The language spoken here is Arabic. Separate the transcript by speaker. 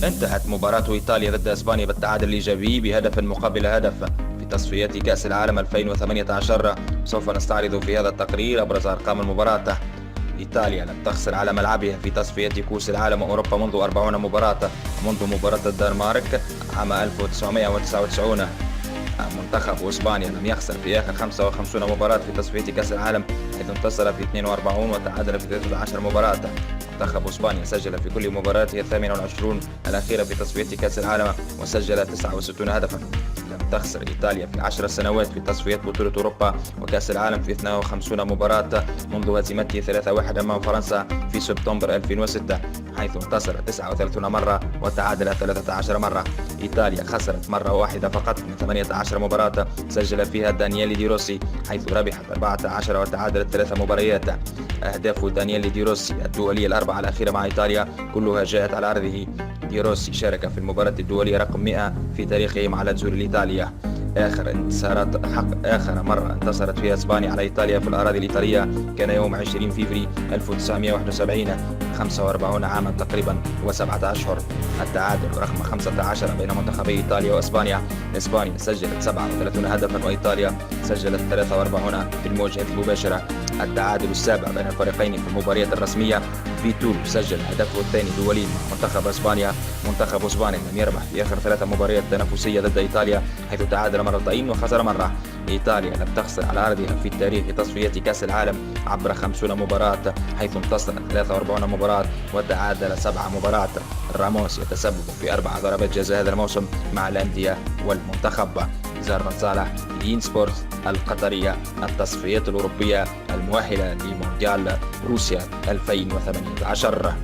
Speaker 1: انتهت مباراة إيطاليا ضد إسبانيا بالتعادل الإيجابي بهدف مقابل هدف في تصفيات كأس العالم 2018. سوف نستعرض في هذا التقرير أبرز أرقام المباراة. إيطاليا لم تخسر على ملعبها في تصفيات كأس العالم أوروبا منذ 40 مباراة، منذ مباراة الدنمارك عام 1999. منتخب إسبانيا لم يخسر في آخر 55 مباراة في تصفيات كأس العالم، حيث انتصر في 42 وتعادل في 13 مباراة. منتخب إسبانيا سجل في كل مباراته 28 الأخيرة في تصفيات كأس العالم وسجل 69 هدفا. لم تخسر إيطاليا في 10 سنوات في تصفيات بطولة أوروبا وكأس العالم في 52 مباراة، منذ هزيمته 3-1 أمام فرنسا في سبتمبر 2006، حيث انتصر 39 مرة وتعادل 13 مرة. إيطاليا خسرت مرة واحدة فقط من 18 مباراة سجل فيها دانييل دي روسي، حيث ربحت 14 وتعادلت 3 مباريات. أهداف دانييل دي روسي الدولية الأربعة الأخيرة مع إيطاليا كلها جاءت على أرضه. دي روسي شارك في المباراة الدولية رقم 100 في تاريخه مع لاتزيو لإيطاليا. آخر مرة انتصرت فيها إسبانيا على إيطاليا في الأراضي الإيطالية كان يوم 20 فبراير 1971، 45 عاما تقريبا و7 أشهر. التعادل رقم 15 بين منتخبي إيطاليا وإسبانيا. إسبانيا سجلت 37 هدفا وإيطاليا سجلت 43 في المواجهة المباشرة. التعادل السابع بين الفريقين في المباريات الرسمية. فيتول سجل هدفه الثاني دوليا مع منتخب إسبانيا. منتخب إسبانيا لم يربح في آخر 3 مباريات تنافسية ضد إيطاليا، حيث تعادل مرتين وخسر مرة. إيطاليا لم تخسر على أرضها في التاريخ تصفيات كأس العالم عبر 50 مباراة، حيث انتصر 43 مباراة وتعادل 7 مباريات. راموس يتسبب في 4 ضربات جزاء هذا الموسم مع الأندية والمنتخب. زار بن صالح، بين سبورت القطرية، التصفيات الأوروبية المؤهلة لمونديال روسيا 2018.